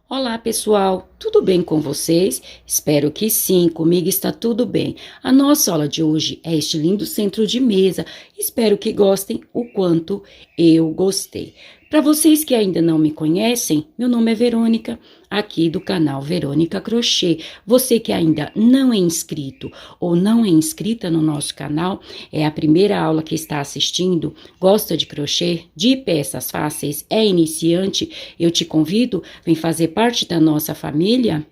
Olá, pessoal, tudo bem com vocês? Espero que sim, comigo está tudo bem. A nossa aula de hoje é este lindo centro de mesa. Espero que gostem o quanto eu gostei. Para vocês que ainda não me conhecem, meu nome é Verônica, aqui do canal Verônica Crochê. Você que ainda não é inscrito ou não é inscrita no nosso canal, é a primeira aula que está assistindo, gosta de crochê, de peças fáceis, é iniciante, eu te convido, vem fazer parte da nossa família.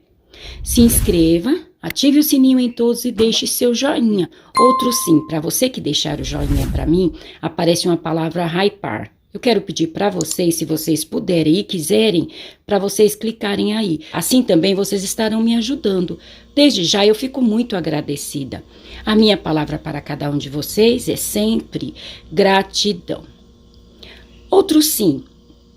Se inscreva, ative o sininho em todos e deixe seu joinha. Outro sim, para você que deixar o joinha para mim, aparece uma palavra hypar. Eu quero pedir para vocês, se vocês puderem e quiserem, para vocês clicarem aí. Assim também vocês estarão me ajudando. Desde já eu fico muito agradecida. A minha palavra para cada um de vocês é sempre gratidão. Outro sim,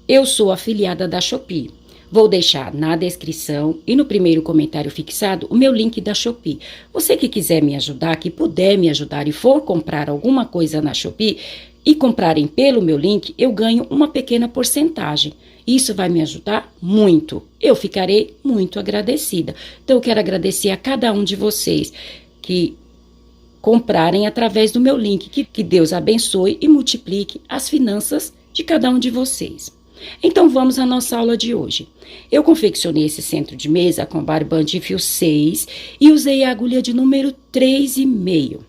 eu sou afiliada da Shopee. Vou deixar na descrição e no primeiro comentário fixado o meu link da Shopee. Você que quiser me ajudar, que puder me ajudar e for comprar alguma coisa na Shopee e comprarem pelo meu link, eu ganho uma pequena porcentagem. Isso vai me ajudar muito. Eu ficarei muito agradecida. Então, eu quero agradecer a cada um de vocês que comprarem através do meu link. Que Deus abençoe e multiplique as finanças de cada um de vocês. Então, vamos à nossa aula de hoje. Eu confeccionei esse centro de mesa com barbante fio 6 e usei a agulha de número 3,5.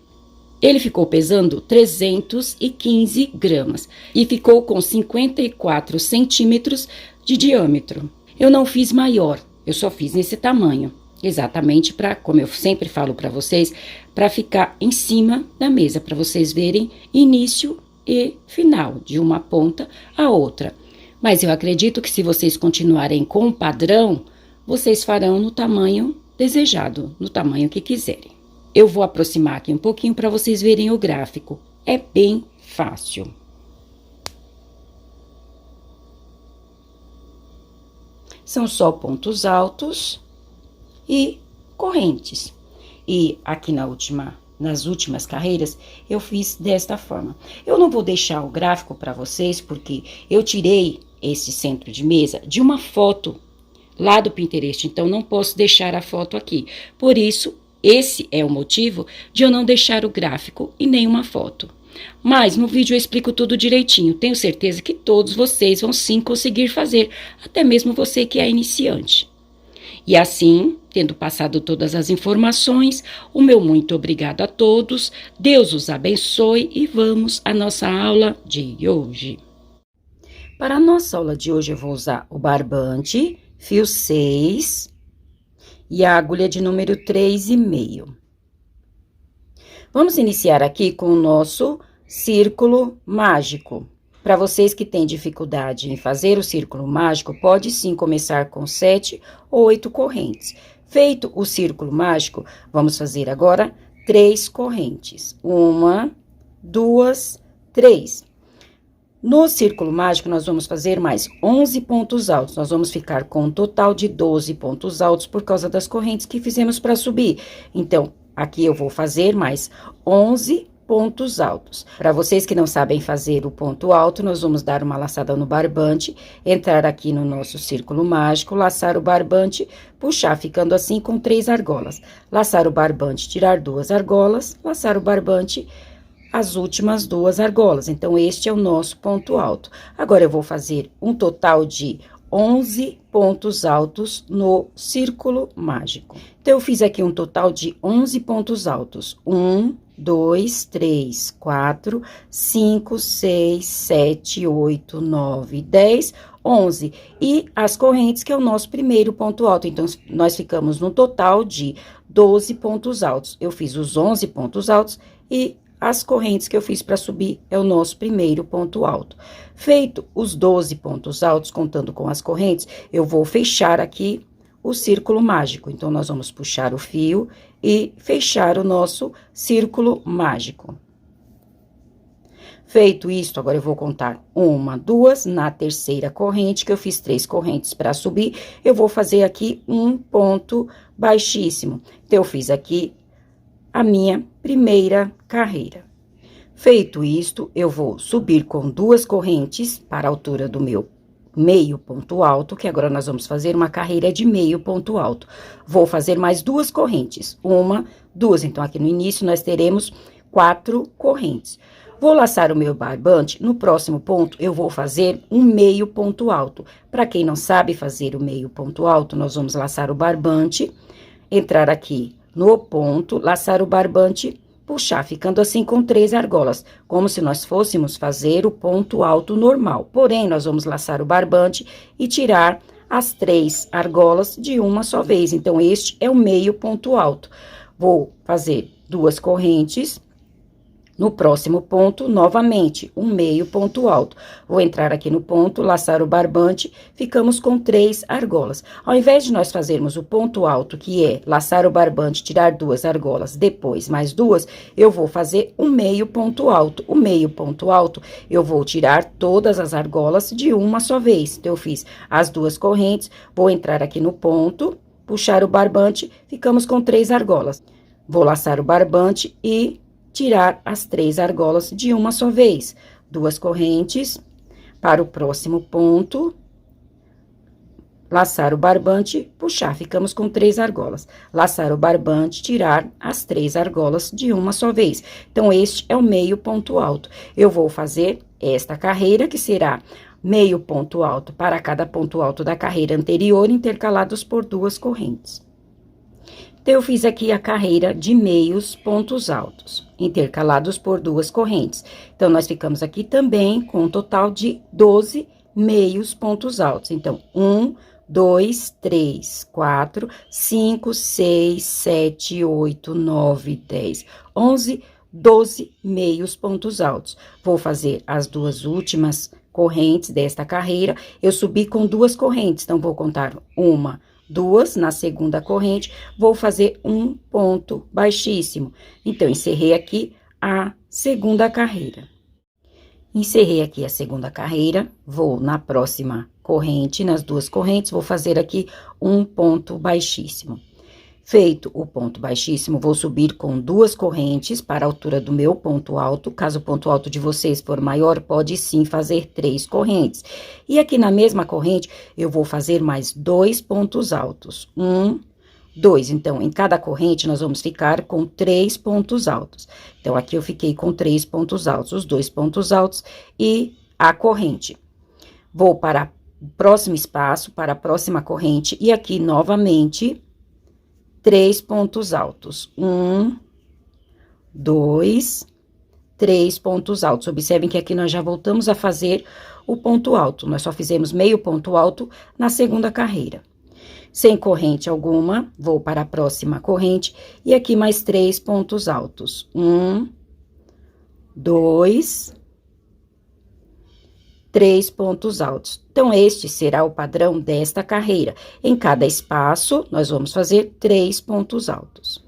Ele ficou pesando 315 gramas e ficou com 54 centímetros de diâmetro. Eu não fiz maior, eu só fiz nesse tamanho. Exatamente para, como eu sempre falo para vocês, para ficar em cima da mesa, para vocês verem início e final, de uma ponta a outra. Mas eu acredito que se vocês continuarem com o padrão, vocês farão no tamanho desejado, no tamanho que quiserem. Eu vou aproximar aqui um pouquinho para vocês verem o gráfico. É bem fácil. São só pontos altos e correntes. E aqui nas últimas carreiras, eu fiz desta forma. Eu não vou deixar o gráfico para vocês, porque eu tirei esse centro de mesa de uma foto lá do Pinterest, então não posso deixar a foto aqui. Por isso, esse é o motivo de eu não deixar o gráfico e nem uma foto. Mas no vídeo eu explico tudo direitinho. Tenho certeza que todos vocês vão sim conseguir fazer, até mesmo você que é iniciante. E assim, tendo passado todas as informações, o meu muito obrigado a todos, Deus os abençoe e vamos à nossa aula de hoje. Para a nossa aula de hoje eu vou usar o barbante, fio 6 e a agulha de número 3,5. Vamos iniciar aqui com o nosso círculo mágico. Para vocês que têm dificuldade em fazer o círculo mágico, pode sim começar com 7 ou 8 correntes. Feito o círculo mágico, vamos fazer agora 3 correntes. 1, 2, 3. No círculo mágico, nós vamos fazer mais 11 pontos altos. Nós vamos ficar com um total de 12 pontos altos por causa das correntes que fizemos para subir. Então, aqui eu vou fazer mais 11 pontos altos. Para vocês que não sabem fazer o ponto alto, nós vamos dar uma laçada no barbante, entrar aqui no nosso círculo mágico, laçar o barbante, puxar, ficando assim com 3 argolas. Laçar o barbante, tirar 2 argolas, laçar o barbante, as últimas 2 argolas. Então, este é o nosso ponto alto. Agora, eu vou fazer um total de 11 pontos altos no círculo mágico. Então, eu fiz aqui um total de 11 pontos altos. 1, 2, 3, 4, 5, 6, 7, 8, 9, 10, 11. E as correntes, que é o nosso primeiro ponto alto. Então, nós ficamos no total de 12 pontos altos. Eu fiz os 11 pontos altos e as correntes que eu fiz para subir é o nosso primeiro ponto alto. Feito os 12 pontos altos, contando com as correntes, eu vou fechar aqui o círculo mágico. Então, nós vamos puxar o fio e fechar o nosso círculo mágico. Feito isso, agora eu vou contar 1, 2, na terceira corrente, que eu fiz 3 correntes para subir, eu vou fazer aqui um ponto baixíssimo. Então, eu fiz aqui a minha primeira carreira. Feito isto, eu vou subir com 2 correntes para a altura do meu meio ponto alto, que agora nós vamos fazer uma carreira de meio ponto alto. Vou fazer mais 2 correntes, 1, 2, então aqui no início nós teremos 4 correntes. Vou laçar o meu barbante, no próximo ponto eu vou fazer um meio ponto alto. Para quem não sabe fazer o meio ponto alto, nós vamos laçar o barbante, entrar aqui no ponto, laçar o barbante, puxar, ficando assim com 3 argolas, como se nós fôssemos fazer o ponto alto normal. Porém, nós vamos laçar o barbante e tirar as 3 argolas de uma só vez. Então, este é o meio ponto alto. Vou fazer 2 correntes. No próximo ponto, novamente, um meio ponto alto. Vou entrar aqui no ponto, laçar o barbante, ficamos com 3 argolas. Ao invés de nós fazermos o ponto alto, que é laçar o barbante, tirar 2 argolas, depois mais 2, eu vou fazer um meio ponto alto. O meio ponto alto, eu vou tirar todas as argolas de uma só vez. Então, eu fiz as 2 correntes, vou entrar aqui no ponto, puxar o barbante, ficamos com 3 argolas. Vou laçar o barbante e tirar as 3 argolas de uma só vez. 2 correntes, para o próximo ponto, laçar o barbante, puxar, ficamos com 3 argolas. Laçar o barbante, tirar as 3 argolas de uma só vez. Então, este é o meio ponto alto. Eu vou fazer esta carreira, que será meio ponto alto para cada ponto alto da carreira anterior, intercalados por 2 correntes. Então, eu fiz aqui a carreira de meios pontos altos, intercalados por 2 correntes. Então, nós ficamos aqui também com um total de 12 meios pontos altos. Então, 1, 2, 3, 4, 5, 6, 7, 8, 9, 10, 11, 12 meios pontos altos. Vou fazer as 2 últimas correntes desta carreira. Eu subi com 2 correntes, então, vou contar 1, 2, na segunda corrente, vou fazer um ponto baixíssimo. Então, encerrei aqui a segunda carreira. Encerrei aqui a segunda carreira, vou na próxima corrente, nas 2 correntes, vou fazer aqui um ponto baixíssimo. Feito o ponto baixíssimo, vou subir com 2 correntes para a altura do meu ponto alto. Caso o ponto alto de vocês for maior, pode sim fazer 3 correntes. E aqui na mesma corrente, eu vou fazer mais 2 pontos altos. 1, 2. Então, em cada corrente, nós vamos ficar com 3 pontos altos. Então, aqui eu fiquei com 3 pontos altos, os 2 pontos altos e a corrente. Vou para o próximo espaço, para a próxima corrente, e aqui, novamente, 3 pontos altos. 1, 2, 3 pontos altos. Observem que aqui nós já voltamos a fazer o ponto alto. Nós só fizemos meio ponto alto na segunda carreira. Sem corrente alguma, vou para a próxima corrente. E aqui mais 3 pontos altos. 1, 2, 3 pontos altos. Então, este será o padrão desta carreira. Em cada espaço, nós vamos fazer 3 pontos altos.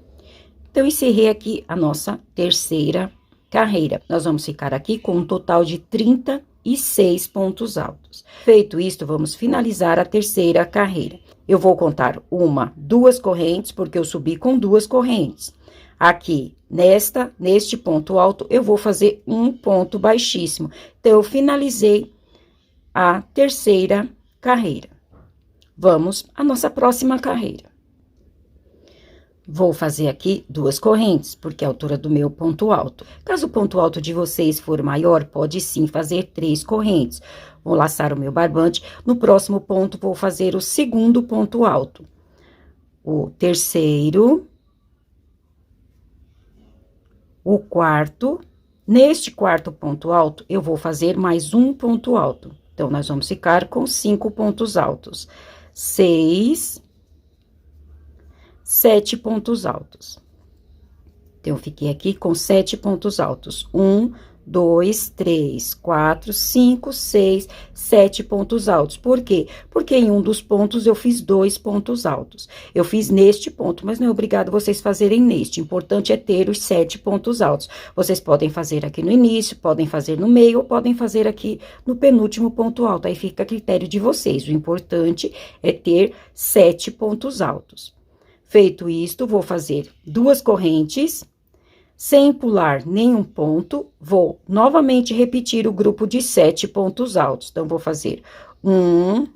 Então, encerrei aqui a nossa terceira carreira. Nós vamos ficar aqui com um total de 36 pontos altos. Feito isto, vamos finalizar a terceira carreira. Eu vou contar 1, 2 correntes, porque eu subi com 2 correntes. Aqui, neste ponto alto, eu vou fazer um ponto baixíssimo. Então, eu finalizei a terceira carreira. Vamos à nossa próxima carreira. Vou fazer aqui 2 correntes, porque é a altura do meu ponto alto. Caso o ponto alto de vocês for maior, pode sim fazer 3 correntes. Vou laçar o meu barbante. No próximo ponto, vou fazer o segundo ponto alto. O terceiro, o quarto. Neste quarto ponto alto, eu vou fazer mais um ponto alto. Então, nós vamos ficar com 5 pontos altos. 6, 7 pontos altos. Então, eu fiquei aqui com 7 pontos altos. 1, 2, 3, 4, 5, 6, 7 pontos altos. Por quê? Porque em um dos pontos eu fiz 2 pontos altos. Eu fiz neste ponto, mas não é obrigado vocês fazerem neste. O importante é ter os 7 pontos altos. Vocês podem fazer aqui no início, podem fazer no meio, ou podem fazer aqui no penúltimo ponto alto. Aí fica a critério de vocês. O importante é ter 7 pontos altos. Feito isto, vou fazer 2 correntes. Sem pular nenhum ponto, vou novamente repetir o grupo de 7 pontos altos. Então, vou fazer 1,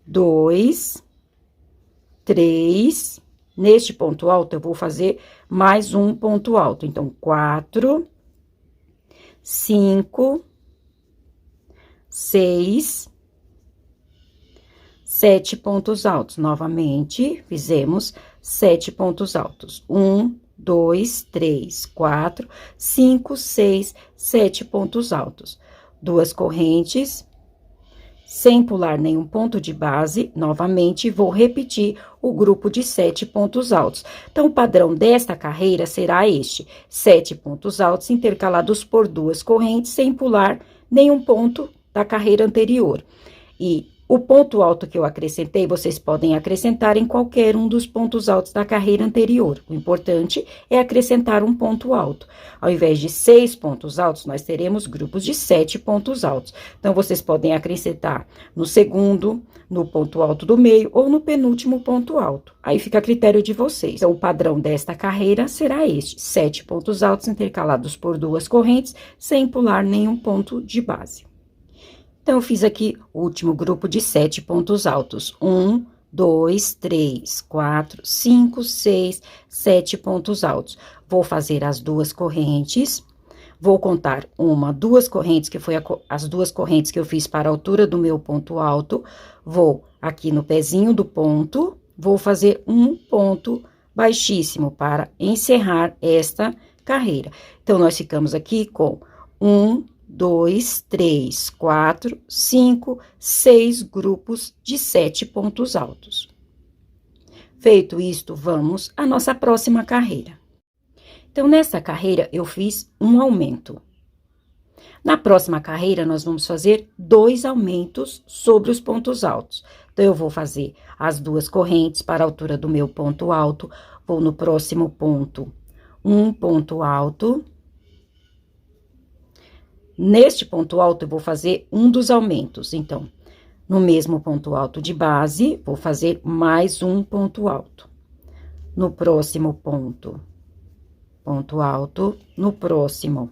2, 3. Neste ponto alto, eu vou fazer mais um ponto alto. Então, 4, 5, 6, 7 pontos altos. Novamente, fizemos 7 pontos altos. 1, 2, 3, 4, 5, 6, 7 pontos altos. 2 correntes, sem pular nenhum ponto de base. Novamente, vou repetir o grupo de 7 pontos altos. Então, o padrão desta carreira será este: 7 pontos altos intercalados por 2 correntes, sem pular nenhum ponto da carreira anterior. E o ponto alto que eu acrescentei, vocês podem acrescentar em qualquer um dos pontos altos da carreira anterior. O importante é acrescentar um ponto alto. Ao invés de 6 pontos altos, nós teremos grupos de 7 pontos altos. Então, vocês podem acrescentar no segundo, no ponto alto do meio ou no penúltimo ponto alto. Aí fica a critério de vocês. Então, o padrão desta carreira será este: 7 pontos altos intercalados por 2 correntes, sem pular nenhum ponto de base. Então, eu fiz aqui o último grupo de 7 pontos altos. 1, 2, 3, 4, 5, 6, 7 pontos altos. Vou fazer as 2 correntes. Vou contar 1, 2 correntes, que foi as 2 correntes que eu fiz para a altura do meu ponto alto. Vou aqui no pezinho do ponto, vou fazer um ponto baixíssimo para encerrar esta carreira. Então, nós ficamos aqui com 1, 2, 3, 4, 5, 6 grupos de 7 pontos altos. Feito isto, vamos à nossa próxima carreira. Então, nessa carreira, eu fiz um aumento. Na próxima carreira, nós vamos fazer 2 aumentos sobre os pontos altos. Então, eu vou fazer as 2 correntes para a altura do meu ponto alto, vou no próximo ponto, um ponto alto. Neste ponto alto, eu vou fazer um dos aumentos. Então, no mesmo ponto alto de base, vou fazer mais um ponto alto. No próximo ponto, ponto alto. No próximo,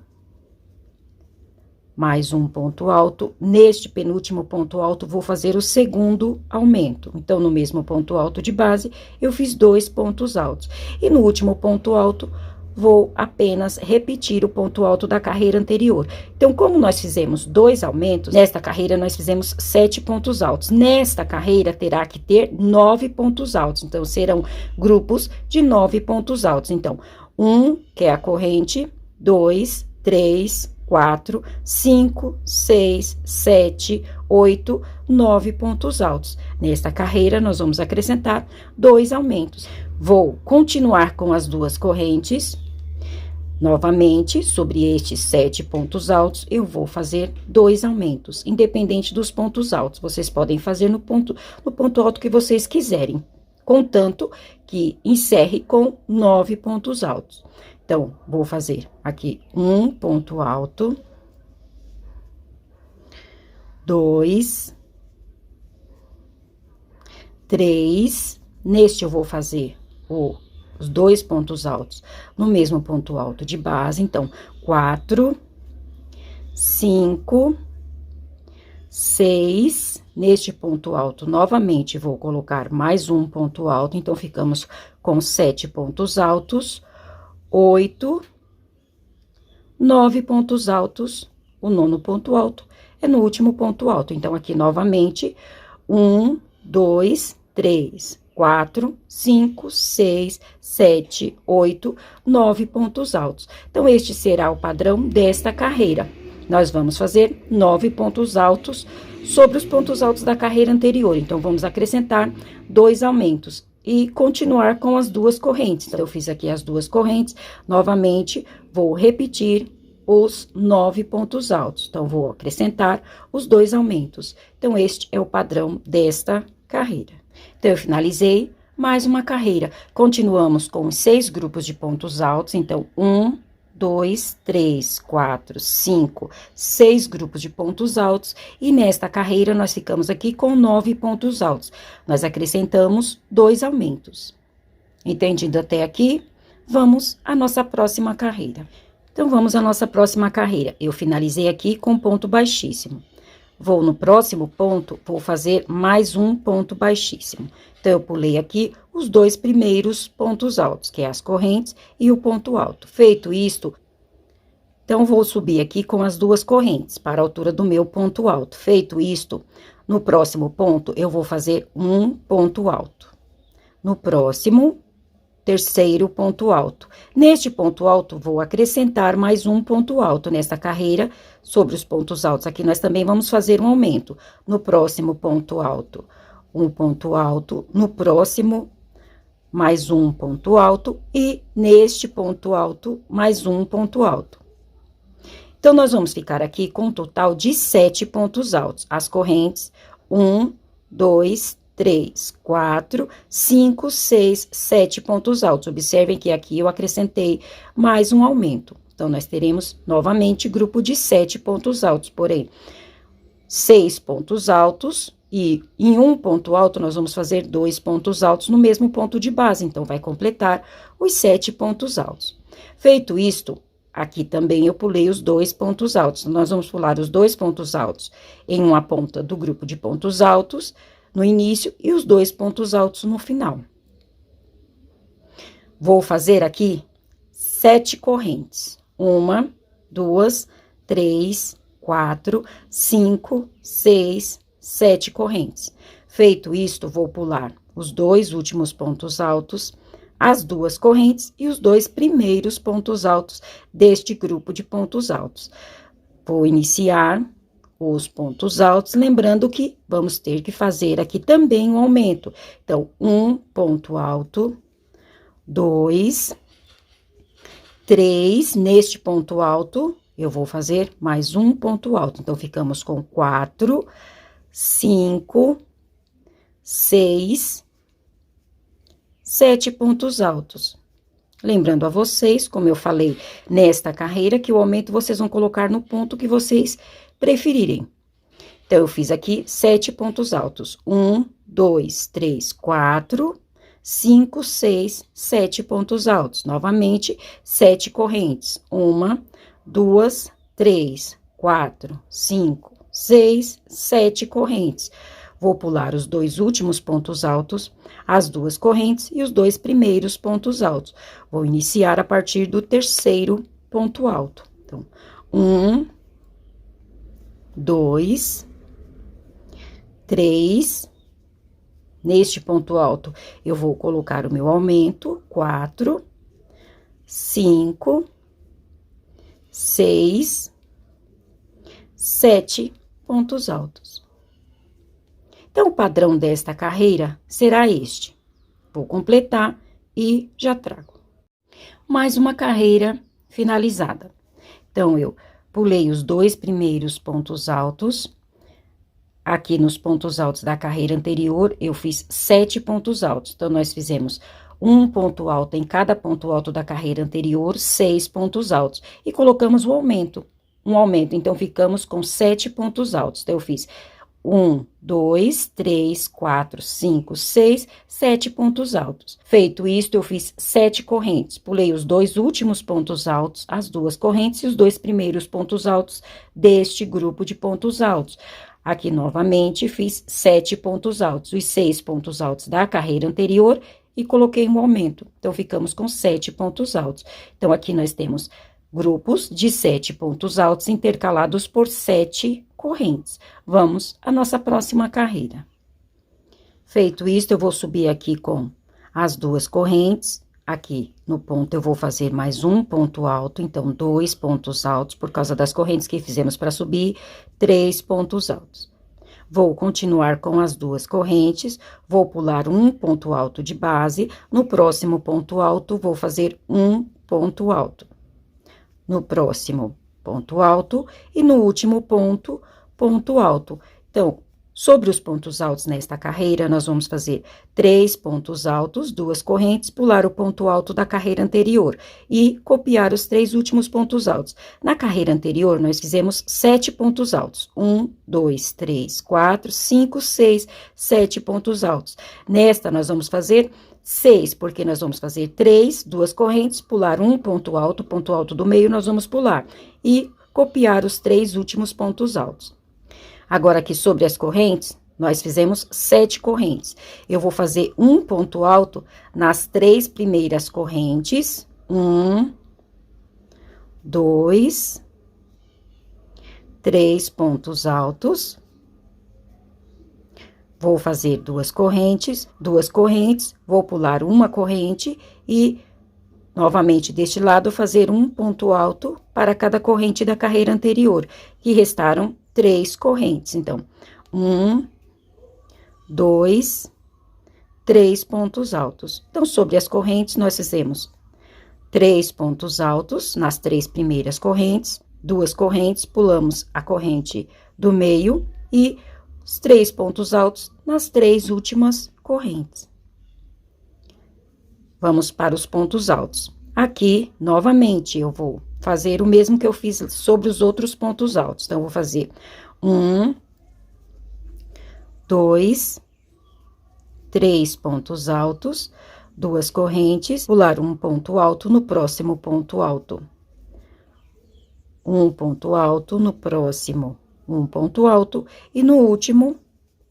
mais um ponto alto. Neste penúltimo ponto alto, vou fazer o segundo aumento. Então, no mesmo ponto alto de base, eu fiz 2 pontos altos. E no último ponto alto, vou apenas repetir o ponto alto da carreira anterior. Então, como nós fizemos 2 aumentos, nesta carreira nós fizemos 7 pontos altos. Nesta carreira, terá que ter 9 pontos altos. Então, serão grupos de 9 pontos altos. Então, 1, que é a corrente, 2, 3, 4, 5, 6, 7, 8, 9 pontos altos. Nesta carreira, nós vamos acrescentar 2 aumentos. Vou continuar com as 2 correntes. Novamente, sobre estes 7 pontos altos, eu vou fazer 2 aumentos, independente dos pontos altos. Vocês podem fazer no ponto alto que vocês quiserem, contanto que encerre com 9 pontos altos. Então, vou fazer aqui um ponto alto, 2, 3, neste eu vou fazer os 2 pontos altos no mesmo ponto alto de base. Então, 4, 5, 6, neste ponto alto, novamente, vou colocar mais um ponto alto. Então, ficamos com 7 pontos altos, 8, 9 pontos altos. O 9º ponto alto é no último ponto alto. Então, aqui, novamente, 1, 2, 3, 4, 5, 6, 7, 8, 9 pontos altos. Então, este será o padrão desta carreira. Nós vamos fazer 9 pontos altos sobre os pontos altos da carreira anterior. Então, vamos acrescentar 2 aumentos e continuar com as 2 correntes. Então, eu fiz aqui as 2 correntes. Novamente, vou repetir os 9 pontos altos. Então, vou acrescentar os 2 aumentos. Então, este é o padrão desta carreira. Então, eu finalizei mais uma carreira. Continuamos com os 6 grupos de pontos altos. Então, 1, 2, 3, 4, 5, 6 grupos de pontos altos. E nesta carreira, nós ficamos aqui com 9 pontos altos. Nós acrescentamos 2 aumentos. Entendido até aqui? Vamos à nossa próxima carreira. Então, vamos à nossa próxima carreira. Eu finalizei aqui com ponto baixíssimo. vou no próximo ponto, vou fazer mais um ponto baixíssimo. Então, eu pulei aqui os 2 primeiros pontos altos, que é as correntes e o ponto alto. Feito isto, então, vou subir aqui com as 2 correntes para a altura do meu ponto alto. Feito isto, no próximo ponto, eu vou fazer um ponto alto. No próximo, terceiro ponto alto. Neste ponto alto, vou acrescentar mais um ponto alto nesta carreira sobre os pontos altos. Aqui nós também vamos fazer um aumento. No próximo ponto alto, um ponto alto. No próximo, mais um ponto alto. E neste ponto alto, mais um ponto alto. Então, nós vamos ficar aqui com um total de 7 pontos altos. As correntes, 1, 2, 3, 4, 5, 6, 7 pontos altos. Observem que aqui eu acrescentei mais um aumento. Então, nós teremos novamente grupo de 7 pontos altos, porém, 6 pontos altos, e em um ponto alto nós vamos fazer 2 pontos altos no mesmo ponto de base. Então, vai completar os 7 pontos altos. Feito isto, aqui também eu pulei os 2 pontos altos. Nós vamos pular os 2 pontos altos em uma ponta do grupo de pontos altos no início e os 2 pontos altos no final. Vou fazer aqui 7 correntes. 1, 2, 3, 4, 5, 6, 7 correntes. Feito isto, vou pular os 2 últimos pontos altos, as 2 correntes e os 2 primeiros pontos altos deste grupo de pontos altos. Vou iniciar os pontos altos, lembrando que vamos ter que fazer aqui também um aumento. Então, um ponto alto, 2, 3, neste ponto alto, eu vou fazer mais um ponto alto. Então, ficamos com 4, 5, 6, 7 pontos altos. Lembrando a vocês, como eu falei nesta carreira, que o aumento vocês vão colocar no ponto que vocês preferirem. Então, eu fiz aqui 7 pontos altos. 1, 2, 3, 4, 5, 6, 7 pontos altos. Novamente, 7 correntes. 1, 2, 3, 4, 5, 6, 7 correntes. Vou pular os 2 últimos pontos altos, as 2 correntes e os 2 primeiros pontos altos. Vou iniciar a partir do terceiro ponto alto. Então, 1, 2, 3. Neste ponto alto, eu vou colocar o meu aumento, 4, 5, 6, 7 pontos altos. Então, o padrão desta carreira será este. Vou completar e já trago. Mais uma carreira finalizada. Então, eu pulei os 2 primeiros pontos altos. Aqui nos pontos altos da carreira anterior, eu fiz 7 pontos altos. Então, nós fizemos um ponto alto em cada ponto alto da carreira anterior, 6 pontos altos. E colocamos o aumento. Um aumento, então, ficamos com 7 pontos altos. Então, eu fiz 1, 2, 3, 4, 5, 6, 7 pontos altos. Feito isto, eu fiz 7 correntes. Pulei os 2 últimos pontos altos, as 2 correntes e os 2 primeiros pontos altos deste grupo de pontos altos. Aqui, novamente, fiz 7 pontos altos, os 6 pontos altos da carreira anterior e coloquei um aumento. Então, ficamos com 7 pontos altos. Então, aqui nós temos grupos de 7 pontos altos intercalados por 7 correntes. Vamos à nossa próxima carreira. Feito isto, eu vou subir aqui com as 2 correntes. Aqui no ponto eu vou fazer mais um ponto alto, então 2 pontos altos, por causa das correntes que fizemos para subir, 3 pontos altos. Vou continuar com as 2 correntes, vou pular um ponto alto de base, no próximo ponto alto, vou fazer um ponto alto. No próximo, ponto alto, e no último ponto, ponto alto. Então, sobre os pontos altos nesta carreira, nós vamos fazer 3 pontos altos, 2 correntes, pular o ponto alto da carreira anterior e copiar os 3 últimos pontos altos. Na carreira anterior, nós fizemos 7 pontos altos. 1, 2, 3, 4, 5, 6, 7 pontos altos. Nesta, nós vamos fazer 6, porque nós vamos fazer 3, 2 correntes, pular um ponto alto do meio nós vamos pular e copiar os 3 últimos pontos altos. Agora, aqui sobre as correntes, nós fizemos 7 correntes. Eu vou fazer um ponto alto nas 3 primeiras correntes. 1, 2, 3 pontos altos. Vou fazer 2 correntes, vou pular uma corrente e, novamente, deste lado, fazer um ponto alto para cada corrente da carreira anterior, que restaram 3 correntes. Então, 1, 2, 3 pontos altos. Então, sobre as correntes, nós fizemos 3 pontos altos nas 3 primeiras correntes, 2 correntes, pulamos a corrente do meio e os 3 pontos altos nas 3 últimas correntes. Vamos para os pontos altos. Aqui, novamente, eu vou fazer o mesmo que eu fiz sobre os outros pontos altos. Então, eu vou fazer 1, 2, 3 pontos altos, 2 correntes, pular um ponto alto no próximo ponto alto. Um ponto alto no próximo, um ponto alto, e no último,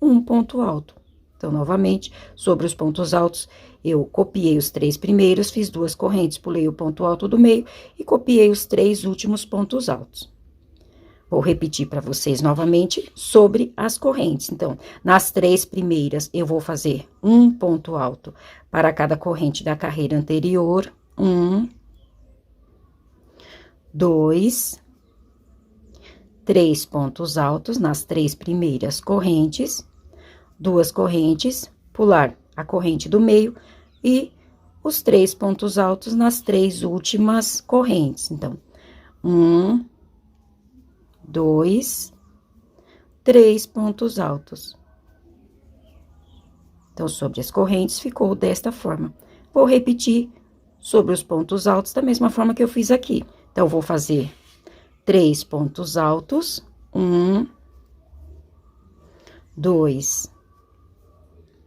um ponto alto. Então, novamente, sobre os pontos altos, eu copiei os 3 primeiros, fiz 2 correntes, pulei o ponto alto do meio e copiei os 3 últimos pontos altos. Vou repetir para vocês novamente sobre as correntes. Então, nas 3 primeiras, eu vou fazer um ponto alto para cada corrente da carreira anterior. 1, 2, 3 pontos altos nas 3 primeiras correntes, 2 correntes, pular a corrente do meio e os 3 pontos altos nas 3 últimas correntes. Então, 1, 2, 3 pontos altos. Então, sobre as correntes, ficou desta forma. Vou repetir sobre os pontos altos da mesma forma que eu fiz aqui. Então, vou fazer 3 pontos altos, 1, 2,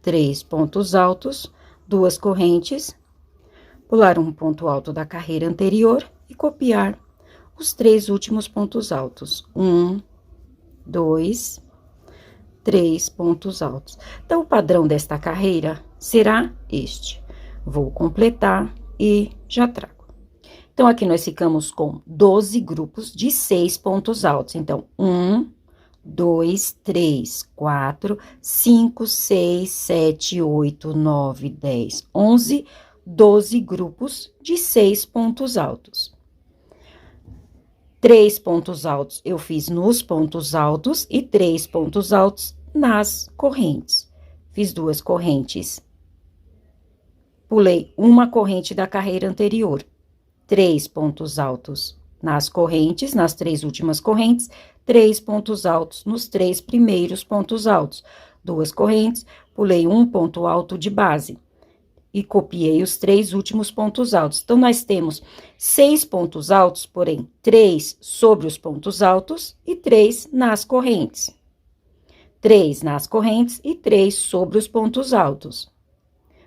3 pontos altos, 2 correntes, pular um ponto alto da carreira anterior e copiar os 3 últimos pontos altos. 1, 2, 3 pontos altos. Então, o padrão desta carreira será este. Vou completar e já trago. Então, aqui nós ficamos com 12 grupos de 6 pontos altos. Então, 1, 2, 3, 4, 5, 6, 7, 8, 9, 10, 11, 12 grupos de 6 pontos altos. 3 pontos altos eu fiz nos pontos altos e 3 pontos altos nas correntes. Fiz 2 correntes. Pulei uma corrente da carreira anterior. 3 pontos altos nas correntes, nas 3 últimas correntes, 3 pontos altos nos 3 primeiros pontos altos. 2 correntes, pulei um ponto alto de base e copiei os 3 últimos pontos altos. Então, nós temos 6 pontos altos, porém, 3 sobre os pontos altos e 3 nas correntes. 3 nas correntes e 3 sobre os pontos altos.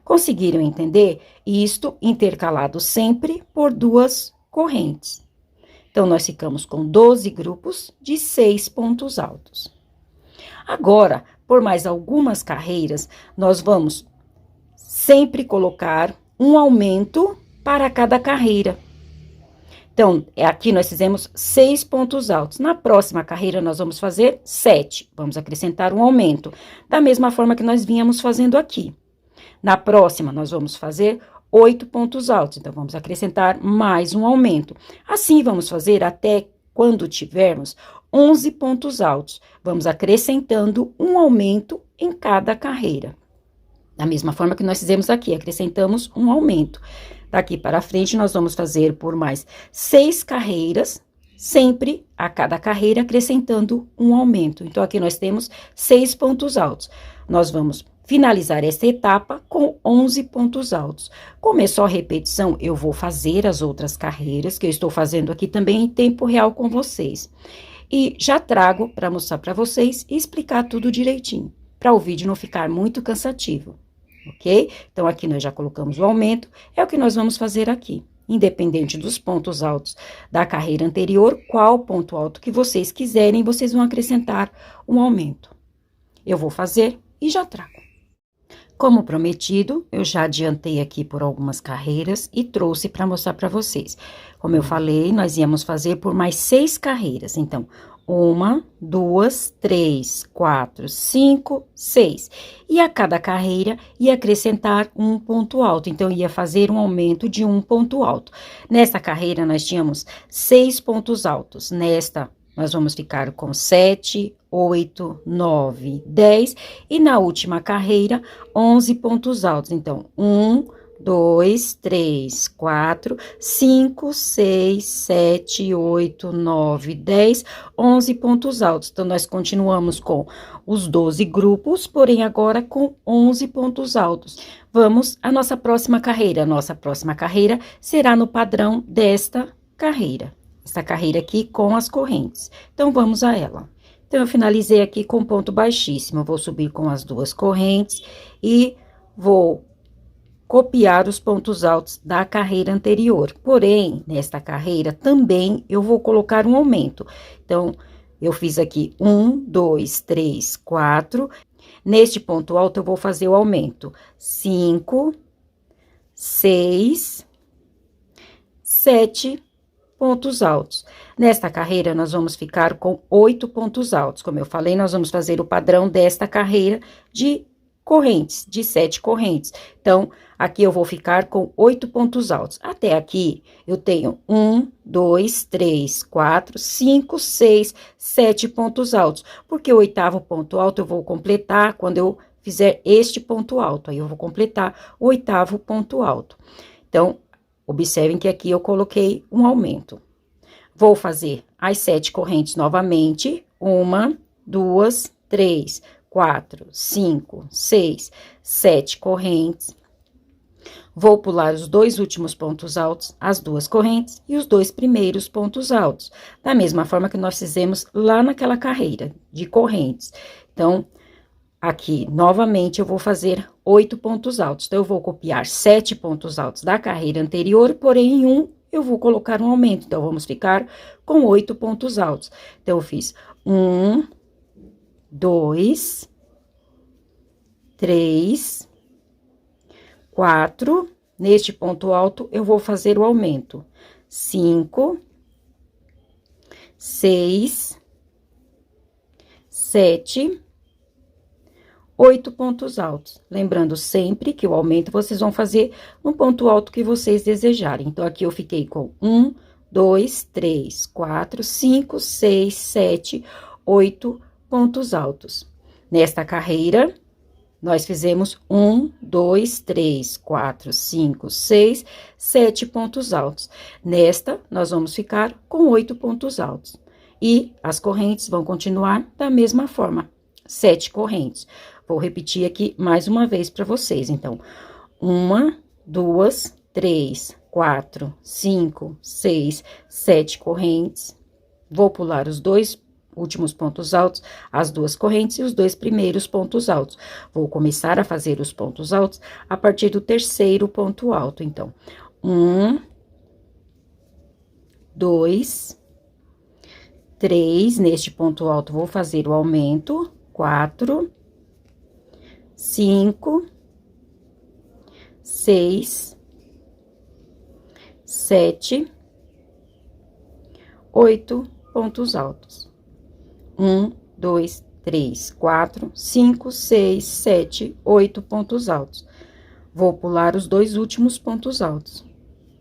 Conseguiram entender? Isto intercalado sempre por 2 correntes. Então, nós ficamos com 12 grupos de 6 pontos altos. Agora, por mais algumas carreiras, nós vamos sempre colocar um aumento para cada carreira. Então, aqui nós fizemos 6 pontos altos. Na próxima carreira, nós vamos fazer 7. Vamos acrescentar um aumento, da mesma forma que nós vínhamos fazendo aqui. Na próxima, nós vamos fazer 8 pontos altos. Então, vamos acrescentar mais um aumento. Assim, vamos fazer até quando tivermos 11 pontos altos. Vamos acrescentando um aumento em cada carreira. Da mesma forma que nós fizemos aqui, acrescentamos um aumento. Daqui para frente, nós vamos fazer por mais 6 carreiras, sempre a cada carreira acrescentando um aumento. Então, aqui nós temos 6 pontos altos. Nós vamos finalizar esta etapa com 11 pontos altos. Como é só repetição, eu vou fazer as outras carreiras, que eu estou fazendo aqui também em tempo real com vocês. E já trago para mostrar para vocês e explicar tudo direitinho, para o vídeo não ficar muito cansativo, ok? Então, aqui nós já colocamos o aumento, é o que nós vamos fazer aqui. independente dos pontos altos da carreira anterior, qual ponto alto que vocês quiserem, vocês vão acrescentar um aumento. Eu vou fazer e já trago. Como prometido, eu já adiantei aqui por algumas carreiras e trouxe para mostrar para vocês. Como eu falei, nós íamos fazer por mais 6 carreiras. Então, 1, 2, 3, 4, 5, 6. E a cada carreira ia acrescentar um ponto alto. Então, ia fazer um aumento de um ponto alto. Nesta carreira, nós tínhamos 6 pontos altos. Nesta, nós vamos ficar com 7, 8, 9, 10. E na última carreira, 11 pontos altos. Então, 1, 2, 3, 4, 5, 6, 7, 8, 9, 10, 11 pontos altos. Então, nós continuamos com os 12 grupos, porém agora com 11 pontos altos. Vamos à nossa próxima carreira. A nossa próxima carreira será no padrão desta carreira. Essa carreira aqui com as correntes. Então, vamos a ela. Então, eu finalizei aqui com ponto baixíssimo. Eu vou subir com as 2 correntes e vou copiar os pontos altos da carreira anterior. Porém, nesta carreira também eu vou colocar um aumento. Então, eu fiz aqui 1, 2, 3, 4. Neste ponto alto, eu vou fazer o aumento. 5, 6, 7 pontos altos. Nesta carreira, nós vamos ficar com 8 pontos altos. Como eu falei, nós vamos fazer o padrão desta carreira de correntes, de 7 correntes. Então, aqui eu vou ficar com 8 pontos altos. Até aqui, eu tenho 1, 2, 3, 4, 5, 6, 7 pontos altos. Porque o 8º ponto alto eu vou completar quando eu fizer este ponto alto. Aí, eu vou completar o 8º ponto alto. Então, observem que aqui eu coloquei um aumento. Vou fazer as 7 correntes novamente. 1, 2, 3, 4, 5, 6, 7 correntes. Vou pular os 2 últimos pontos altos, as 2 correntes e os 2 primeiros pontos altos. Da mesma forma que nós fizemos lá naquela carreira de correntes. Então, aqui, novamente, eu vou fazer 8 pontos altos. Então, eu vou copiar 7 pontos altos da carreira anterior, porém, em um, eu vou colocar um aumento. Então, vamos ficar com 8 pontos altos. Então, eu fiz 1, 2, 3, 4. Neste ponto alto, eu vou fazer o aumento. 5, 6, 7, 8 pontos altos. Lembrando sempre que o aumento vocês vão fazer no ponto alto que vocês desejarem. Então, aqui eu fiquei com 1, 2, 3, 4, 5, 6, 7, 8 pontos altos. Nesta carreira, nós fizemos 1, 2, 3, 4, 5, 6, 7 pontos altos. Nesta, nós vamos ficar com 8 pontos altos. E as correntes vão continuar da mesma forma, 7 correntes. Vou repetir aqui mais uma vez para vocês. Então, 1, 2, 3, 4, 5, 6, 7 correntes. Vou pular os 2 últimos pontos altos, as 2 correntes e os 2 primeiros pontos altos. Vou começar a fazer os pontos altos a partir do 3º ponto alto. Então, 1, 2, 3, neste ponto alto, vou fazer o aumento, 4, 5, 6, 7, 8 pontos altos. 1, 2, 3, 4, 5, 6, 7, 8 pontos altos. Vou pular os 2 últimos pontos altos.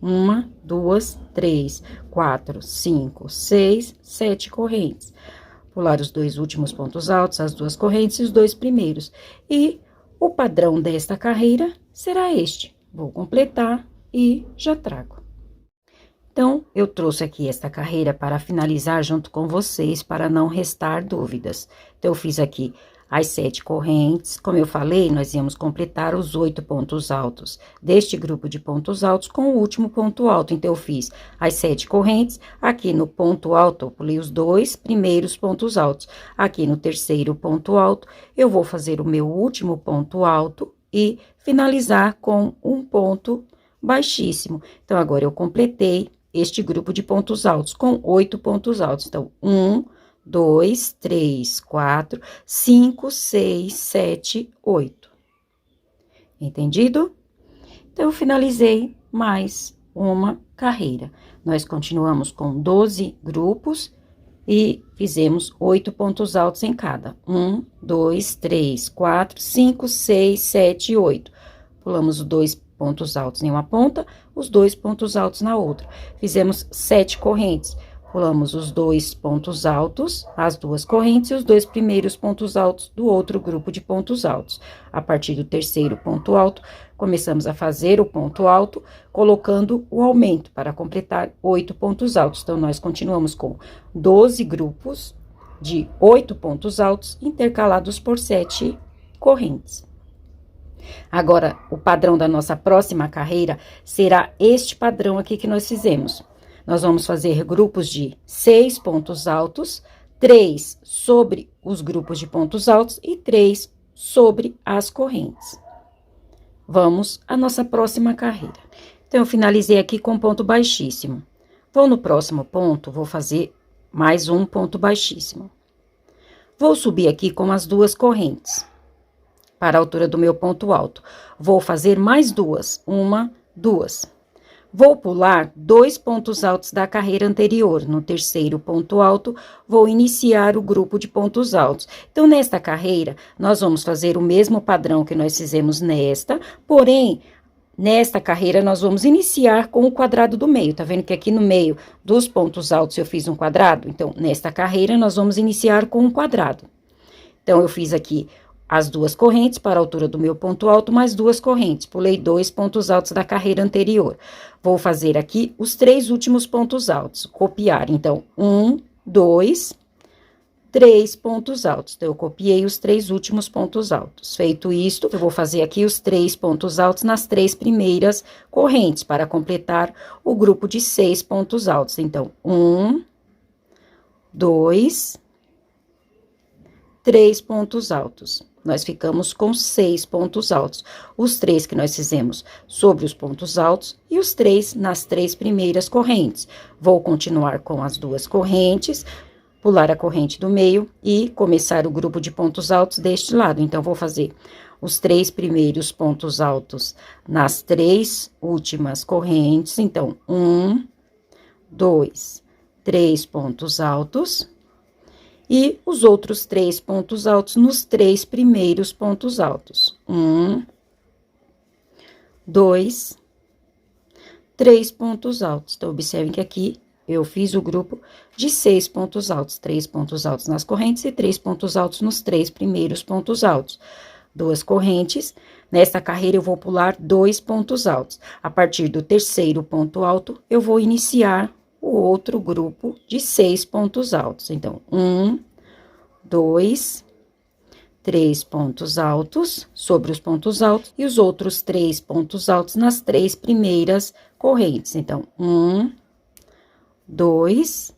1, 2, 3, 4, 5, 6, 7 correntes. Pular os 2 últimos pontos altos, as 2 correntes e os 2 primeiros. E o padrão desta carreira será este. Vou completar e já trago. Então, eu trouxe aqui esta carreira para finalizar junto com vocês, para não restar dúvidas. Então, eu fiz aqui as 7 correntes. Como eu falei, nós íamos completar os 8 pontos altos deste grupo de pontos altos com o último ponto alto. Então, eu fiz as 7 correntes. Aqui no ponto alto, eu pulei os 2 primeiros pontos altos. Aqui no 3º ponto alto, eu vou fazer o meu último ponto alto e finalizar com um ponto baixíssimo. Então, agora eu completei este grupo de pontos altos com 8 pontos altos. Então, 1, 2, 3, 4, 5, 6, 7, 8. Entendido? Então, eu finalizei mais uma carreira. Nós continuamos com 12 grupos e fizemos 8 pontos altos em cada. 1, 2, 3, 4, 5, 6, 7 e 8. Pulamos os 2 pontos altos em uma ponta, os 2 pontos altos na outra. Fizemos 7 correntes. Pulamos os 2 pontos altos, as 2 correntes e os 2 primeiros pontos altos do outro grupo de pontos altos. A partir do terceiro ponto alto, começamos a fazer o ponto alto, colocando o aumento para completar 8 pontos altos. Então, nós continuamos com 12 grupos de 8 pontos altos, intercalados por 7 correntes. Agora, o padrão da nossa próxima carreira será este padrão aqui que nós fizemos. Nós vamos fazer grupos de 6 pontos altos, 3 sobre os grupos de pontos altos e 3 sobre as correntes. Vamos à nossa próxima carreira. Então, eu finalizei aqui com ponto baixíssimo. Vou no próximo ponto, vou fazer mais um ponto baixíssimo. Vou subir aqui com as 2 correntes para a altura do meu ponto alto. Vou fazer mais 2, 1, 2. Vou pular 2 pontos altos da carreira anterior. No terceiro ponto alto, vou iniciar o grupo de pontos altos. Então, nesta carreira, nós vamos fazer o mesmo padrão que nós fizemos nesta, porém, nesta carreira, nós vamos iniciar com o quadrado do meio. Tá vendo que aqui no meio dos pontos altos eu fiz um quadrado? Então, nesta carreira, nós vamos iniciar com um quadrado. Então, eu fiz aqui as 2 correntes para a altura do meu ponto alto, mais 2 correntes. Pulei 2 pontos altos da carreira anterior. Vou fazer aqui os 3 últimos pontos altos. Copiar, então, 1, 2, 3 pontos altos. Então, eu copiei os 3 últimos pontos altos. Feito isto, eu vou fazer aqui os 3 pontos altos nas 3 primeiras correntes, para completar o grupo de 6 pontos altos. Então, 1, 2, 3 pontos altos. Nós ficamos com 6 pontos altos. Os 3 que nós fizemos sobre os pontos altos e os 3 nas 3 primeiras correntes. Vou continuar com as 2 correntes, pular a corrente do meio e começar o grupo de pontos altos deste lado. Então, vou fazer os 3 primeiros pontos altos nas 3 últimas correntes. Então, 1, 2, 3 pontos altos. E os outros 3 pontos altos nos 3 primeiros pontos altos. 1, 2, 3 pontos altos. Então, observem que aqui eu fiz o grupo de 6 pontos altos. 3 pontos altos nas correntes e 3 pontos altos nos 3 primeiros pontos altos. 2 correntes. Nesta carreira, eu vou pular 2 pontos altos. A partir do terceiro ponto alto, eu vou iniciar o outro grupo de 6 pontos altos. Então, 1, 2, 3 pontos altos sobre os pontos altos e os outros 3 pontos altos nas 3 primeiras correntes. Então, 1, 2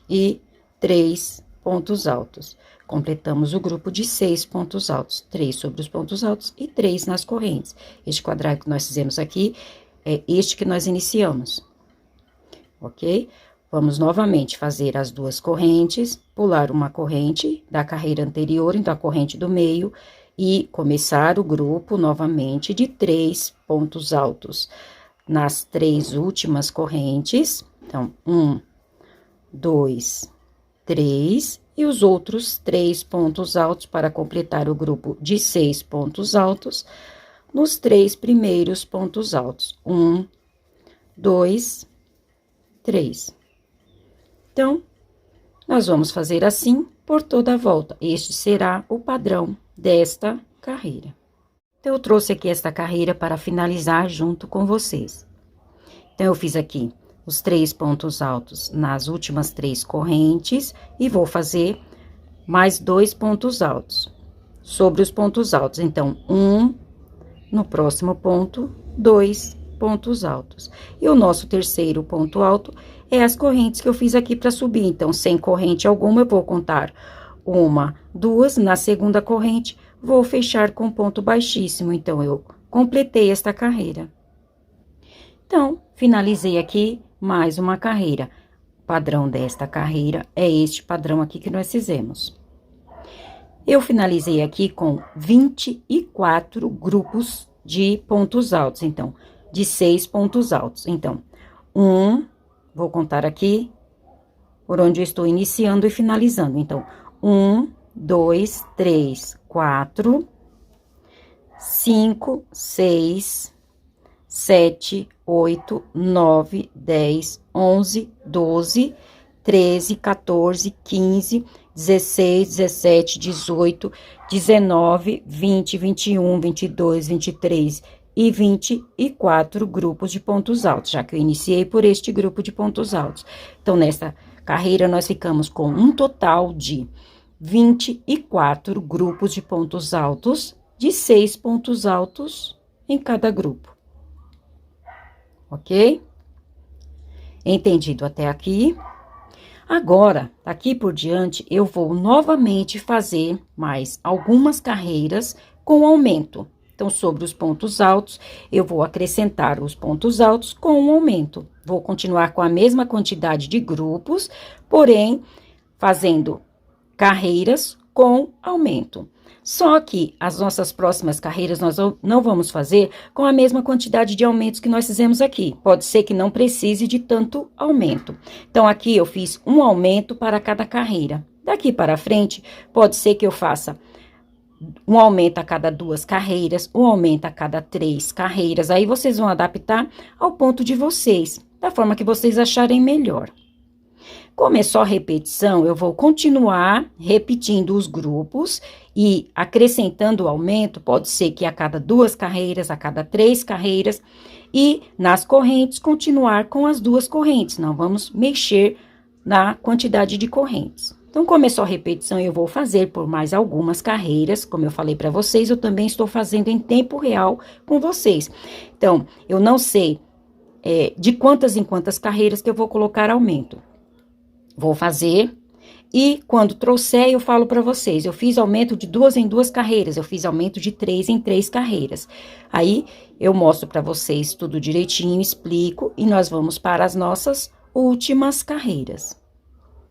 e 3 pontos altos. Completamos o grupo de 6 pontos altos, 3 sobre os pontos altos e 3 nas correntes. Este quadrado que nós fizemos aqui é este que nós iniciamos. Ok? Vamos novamente fazer as 2 correntes, pular uma corrente da carreira anterior, então a corrente do meio, e começar o grupo novamente de 3 pontos altos nas 3 últimas correntes. Então, 1, 2, 3, e os outros 3 pontos altos para completar o grupo de 6 pontos altos nos 3 primeiros pontos altos. 1, 2, 3. Então, nós vamos fazer assim por toda a volta. Este será o padrão desta carreira. Então, eu trouxe aqui esta carreira para finalizar junto com vocês. Então, eu fiz aqui os 3 pontos altos nas últimas 3 correntes e vou fazer mais 2 pontos altos sobre os pontos altos. Então, 1 no próximo ponto, 2 pontos altos. E o nosso terceiro ponto alto é as correntes que eu fiz aqui para subir. Então, sem corrente alguma, eu vou contar 1, 2, na segunda corrente, vou fechar com ponto baixíssimo. Então, eu completei esta carreira. Então, finalizei aqui mais uma carreira. O padrão desta carreira é este padrão aqui que nós fizemos. Eu finalizei aqui com 24 grupos de pontos altos, então, de 6 pontos altos. Então, vou contar aqui por onde eu estou iniciando e finalizando. Então, 1, 2, 3, 4, 5, 6, 7, 8, 9, 10, 11, 12, 13, 14, 15, 16, 17, 18, 19, 20, 21, 22, 23 e 24 grupos de pontos altos, já que eu iniciei por este grupo de pontos altos. Então, nesta carreira, nós ficamos com um total de 24 grupos de pontos altos, de 6 pontos altos em cada grupo. Ok? Entendido até aqui? Agora, daqui por diante, eu vou novamente fazer mais algumas carreiras com aumento. Então, sobre os pontos altos, eu vou acrescentar os pontos altos com um aumento. Vou continuar com a mesma quantidade de grupos, porém, fazendo carreiras com aumento. Só que as nossas próximas carreiras nós não vamos fazer com a mesma quantidade de aumentos que nós fizemos aqui. Pode ser que não precise de tanto aumento. Então, aqui eu fiz um aumento para cada carreira. Daqui para frente, pode ser que eu faça um aumento a cada 2 carreiras, um aumento a cada 3 carreiras. Aí, vocês vão adaptar ao ponto de vocês, da forma que vocês acharem melhor. Como é só repetição, eu vou continuar repetindo os grupos e acrescentando o aumento, pode ser que a cada 2 carreiras, a cada 3 carreiras, e nas correntes, continuar com as 2 correntes, não vamos mexer na quantidade de correntes. Então, como é só repetição, eu vou fazer por mais algumas carreiras, como eu falei para vocês, eu também estou fazendo em tempo real com vocês. Então, eu não sei de quantas em quantas carreiras que eu vou colocar aumento. Vou fazer e quando trouxer eu falo para vocês, eu fiz aumento de 2 em 2 carreiras, eu fiz aumento de 3 em 3 carreiras. Aí eu mostro para vocês tudo direitinho, explico e nós vamos para as nossas últimas carreiras.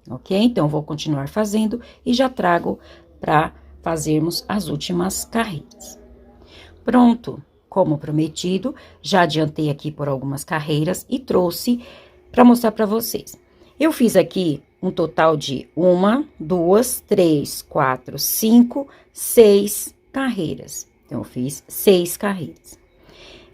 Ok? Então, vou continuar fazendo e já trago para fazermos as últimas carreiras. Pronto, como prometido, já adiantei aqui por algumas carreiras e trouxe para mostrar para vocês. Eu fiz aqui um total de 1, 2, 3, 4, 5, 6 carreiras. Então, eu fiz 6 carreiras.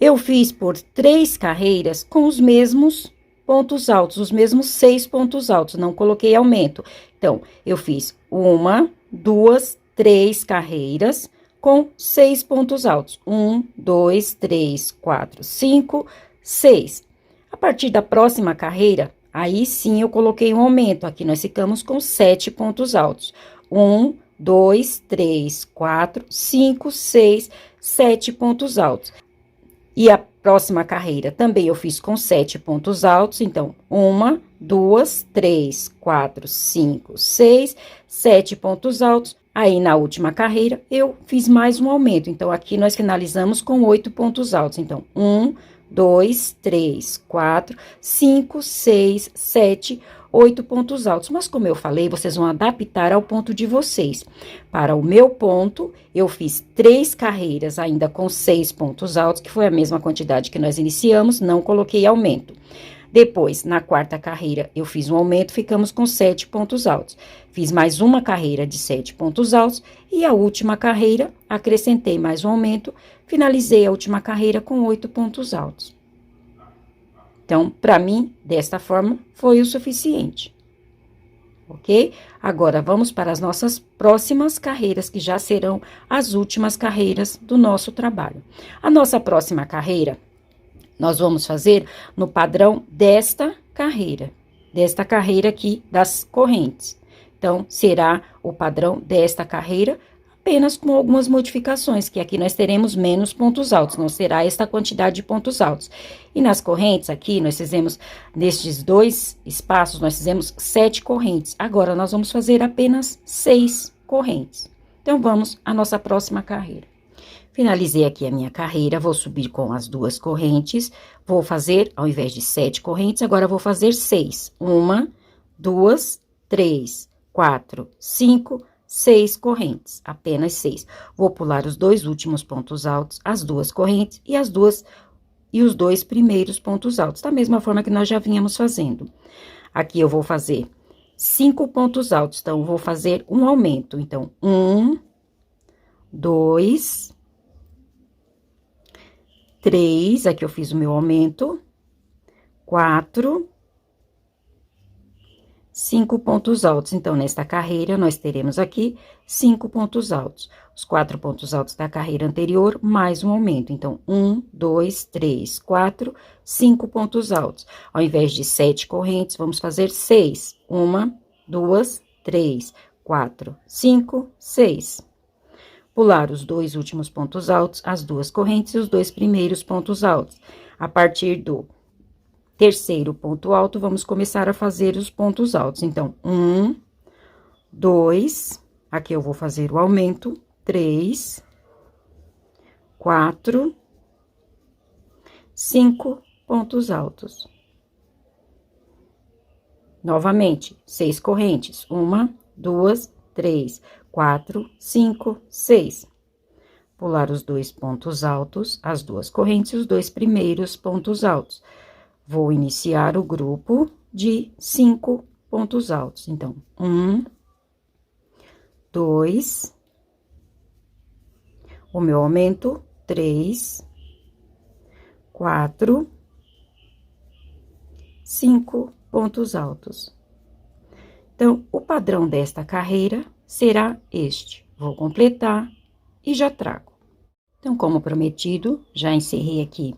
Eu fiz por 3 carreiras com os mesmos pontos altos, os mesmos 6 pontos altos, não coloquei aumento. Então, eu fiz 1, 2, 3 carreiras com 6 pontos altos. 1, 2, 3, 4, 5, 6. A partir da próxima carreira, aí sim eu coloquei um aumento. Aqui nós ficamos com 7 pontos altos. 1, 2, 3, 4, 5, 6, 7 pontos altos. E a próxima carreira também eu fiz com 7 pontos altos. Então, 1, 2, 3, 4, 5, 6, 7 pontos altos. Aí, na última carreira, eu fiz mais um aumento. Então, aqui nós finalizamos com 8 pontos altos. Então, 1, 2, 3, 4, 5, 6, 7, 8 pontos altos. Mas, como eu falei, vocês vão adaptar ao ponto de vocês. Para o meu ponto, eu fiz 3 carreiras ainda com 6 pontos altos, que foi a mesma quantidade que nós iniciamos, não coloquei aumento. Depois, na quarta carreira, eu fiz um aumento, ficamos com 7 pontos altos. Fiz mais uma carreira de 7 pontos altos e a última carreira, acrescentei mais um aumento, finalizei a última carreira com 8 pontos altos. Então, para mim, desta forma, foi o suficiente. Ok? Agora, vamos para as nossas próximas carreiras, que já serão as últimas carreiras do nosso trabalho. A nossa próxima carreira, nós vamos fazer no padrão desta carreira aqui das correntes. Então, será o padrão desta carreira, apenas com algumas modificações, que aqui nós teremos menos pontos altos, não será esta quantidade de pontos altos. E nas correntes aqui, nós fizemos, nestes 2 espaços, nós fizemos 7 correntes. Agora, nós vamos fazer apenas 6 correntes. Então, vamos à nossa próxima carreira. Finalizei aqui a minha carreira, vou subir com as 2 correntes, vou fazer, ao invés de 7 correntes, agora vou fazer 6. 1, 2, 3, 4, 5, 6 correntes, apenas 6. Vou pular os 2 últimos pontos altos, as 2 correntes e os 2 primeiros pontos altos, da mesma forma que nós já vínhamos fazendo. Aqui eu vou fazer 5 pontos altos, então, vou fazer um aumento. Então, 1, 2, 3, aqui eu fiz o meu aumento, 4, 5 pontos altos. Então, nesta carreira, nós teremos aqui 5 pontos altos. Os 4 pontos altos da carreira anterior, mais um aumento. Então, 1, 2, 3, 4, 5 pontos altos. Ao invés de 7 correntes, vamos fazer 6. 1, 2, 3, 4, 5, 6. Pular os 2 últimos pontos altos, as 2 correntes e os 2 primeiros pontos altos. A partir do terceiro ponto alto, vamos começar a fazer os pontos altos. Então, 1, 2, aqui eu vou fazer o aumento, 3, 4, 5 pontos altos. Novamente, 6 correntes, 1, 2, 3, 4, 5, 6. Pular os 2 pontos altos, as 2 correntes e os 2 primeiros pontos altos. Vou iniciar o grupo de 5 pontos altos. Então, 1, 2, o meu aumento, 3, 4, 5 pontos altos. Então, o padrão desta carreira será este. Vou completar e já trago. Então, como prometido, já encerrei aqui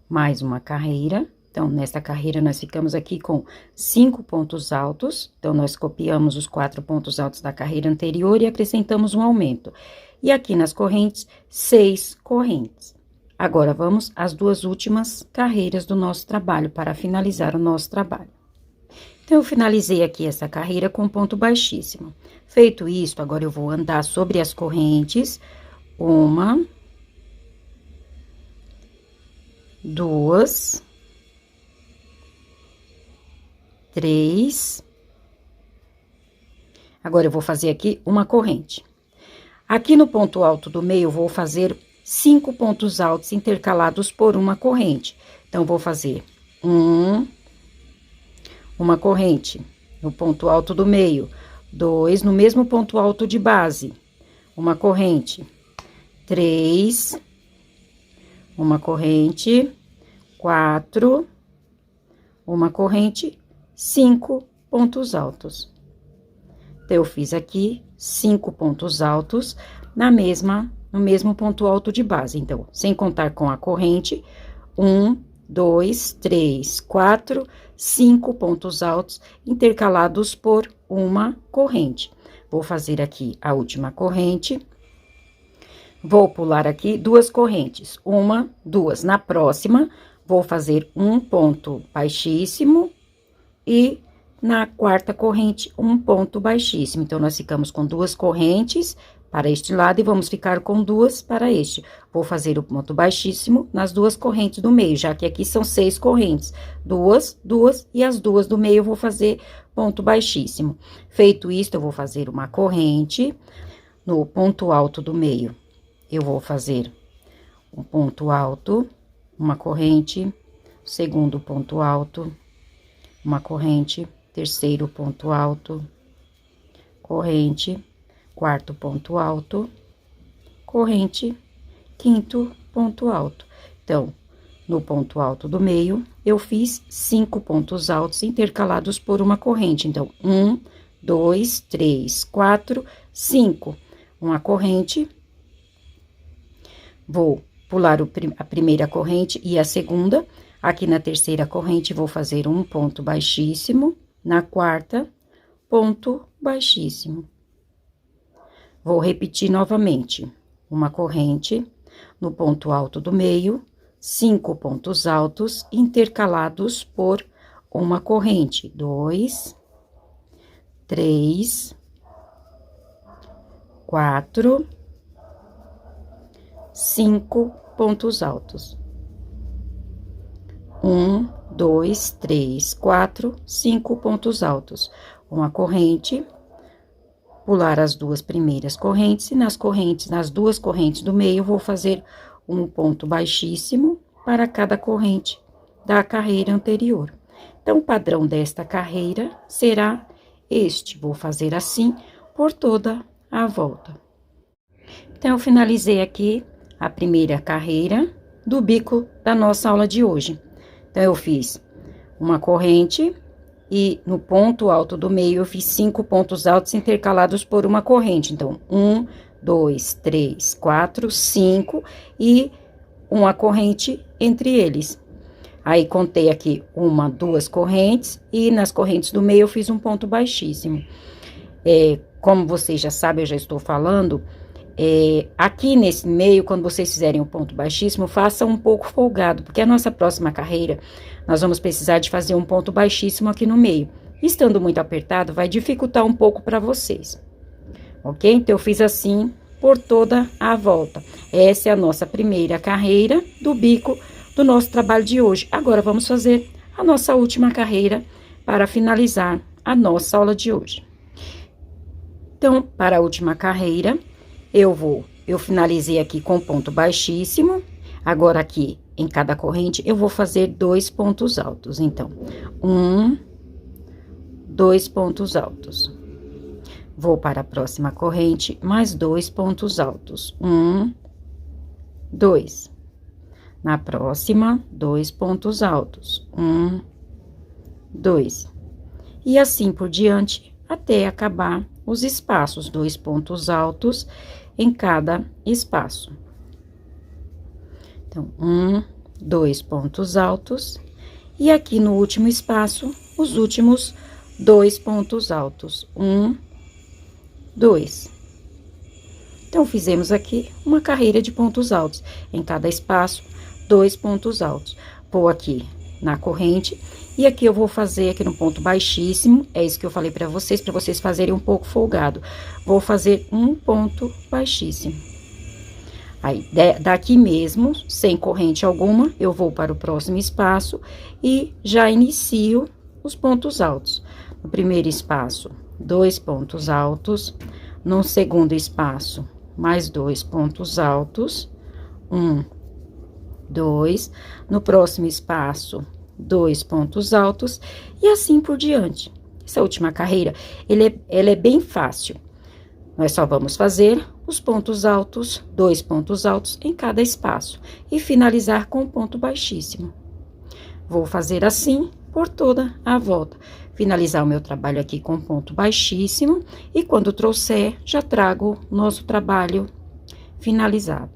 mais uma carreira. Então, nesta carreira, nós ficamos aqui com 5 pontos altos. Então, nós copiamos os 4 pontos altos da carreira anterior e acrescentamos um aumento. E aqui nas correntes, 6 correntes. Agora, vamos às 2 últimas carreiras do nosso trabalho, para finalizar o nosso trabalho. Então, eu finalizei aqui essa carreira com ponto baixíssimo. Feito isto, agora eu vou andar sobre as correntes. 1, 2, 3. Agora, eu vou fazer aqui uma corrente. Aqui no ponto alto do meio, eu vou fazer 5 pontos altos intercalados por uma corrente. Então, vou fazer uma corrente no ponto alto do meio, 2 no mesmo ponto alto de base, uma corrente, 3, uma corrente, 4, uma corrente, 5 pontos altos. Então, eu fiz aqui 5 pontos altos no mesmo ponto alto de base. Então, sem contar com a corrente, 1, 2, 3, 4, 5 pontos altos intercalados por uma corrente. Vou fazer aqui a última corrente. Vou pular aqui 2 correntes, 1, 2. Na próxima, vou fazer um ponto baixíssimo e na quarta corrente, um ponto baixíssimo. Então, nós ficamos com 2 correntes para este lado e vamos ficar com 2 para este. Vou fazer o ponto baixíssimo nas 2 correntes do meio, já que aqui são 6 correntes. 2, 2 e as 2 do meio eu vou fazer ponto baixíssimo. Feito isto, eu vou fazer uma corrente no ponto alto do meio. Eu vou fazer um ponto alto, uma corrente, segundo ponto alto, uma corrente, terceiro ponto alto, corrente, quarto ponto alto, corrente, quinto ponto alto. Então, no ponto alto do meio, eu fiz 5 pontos altos intercalados por uma corrente. Então, 1, 2, 3, 4, 5. Uma corrente. Vou pular a primeira corrente e a segunda. Aqui na terceira corrente, vou fazer um ponto baixíssimo. Na quarta, ponto baixíssimo. Vou repetir novamente. Uma corrente no ponto alto do meio, 5 pontos altos intercalados por uma corrente. 2, 3, 4, 5 pontos altos. 1, 2, 3, 4, 5 pontos altos. Uma corrente, pular as duas primeiras correntes, e nas duas correntes do meio, eu vou fazer um ponto baixíssimo para cada corrente da carreira anterior. Então, o padrão desta carreira será este. Vou fazer assim por toda a volta. Então, eu finalizei aqui a primeira carreira do bico da nossa aula de hoje. Então, eu fiz uma corrente e no ponto alto do meio eu fiz 5 pontos altos intercalados por uma corrente. Então, 1, 2, 3, 4, 5 e uma corrente entre eles. Aí, contei aqui 1, 2 correntes e nas correntes do meio eu fiz um ponto baixíssimo. Como vocês já sabem, eu já estou falando, aqui nesse meio, quando vocês fizerem o ponto baixíssimo, façam um pouco folgado, porque a nossa próxima carreira, nós vamos precisar de fazer um ponto baixíssimo aqui no meio. Estando muito apertado, vai dificultar um pouco para vocês, ok? Então, eu fiz assim por toda a volta. Essa é a nossa primeira carreira do bico do nosso trabalho de hoje. Agora, vamos fazer a nossa última carreira para finalizar a nossa aula de hoje. Então, para a última carreira, eu finalizei aqui com ponto baixíssimo. Agora, aqui, em cada corrente, eu vou fazer 2 pontos altos. Então, 1, 2 pontos altos. Vou para a próxima corrente, mais 2 pontos altos. 1, 2. Na próxima, 2 pontos altos. 1, 2. E assim por diante, até acabar os espaços, 2 pontos altos em cada espaço. Então, 1, 2 pontos altos. E aqui no último espaço, os últimos 2 pontos altos. 1, 2. Então, fizemos aqui uma carreira de pontos altos. Em cada espaço, 2 pontos altos. Vou aqui na corrente, e aqui eu vou fazer aqui no ponto baixíssimo, é isso que eu falei para vocês fazerem um pouco folgado. Vou fazer um ponto baixíssimo. Aí, daqui mesmo, sem corrente alguma, eu vou para o próximo espaço e já inicio os pontos altos. No primeiro espaço, 2 pontos altos. No segundo espaço, mais 2 pontos altos. 1, 2. No próximo espaço, 2 pontos altos. E assim por diante. Essa última carreira, ela é bem fácil. Nós só vamos fazer os pontos altos, 2 pontos altos em cada espaço. E finalizar com um ponto baixíssimo. Vou fazer assim por toda a volta. Finalizar o meu trabalho aqui com ponto baixíssimo. E quando trouxer, já trago o nosso trabalho finalizado.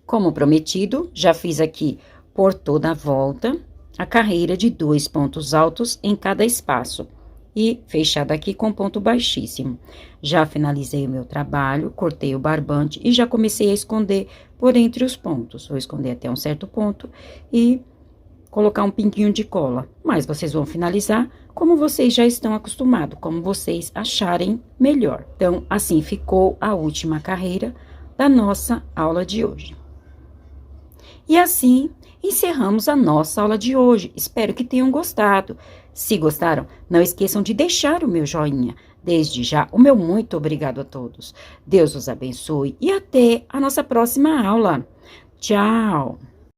Como prometido, já fiz aqui por toda a volta a carreira de 2 pontos altos em cada espaço. E fechada aqui com ponto baixíssimo. Já finalizei o meu trabalho, cortei o barbante e já comecei a esconder por entre os pontos. Vou esconder até um certo ponto e colocar um pinguinho de cola. Mas vocês vão finalizar como vocês já estão acostumados, como vocês acharem melhor. Então, assim ficou a última carreira da nossa aula de hoje. E assim, encerramos a nossa aula de hoje. Espero que tenham gostado. Se gostaram, não esqueçam de deixar o meu joinha. Desde já, o meu muito obrigado a todos. Deus os abençoe e até a nossa próxima aula. Tchau!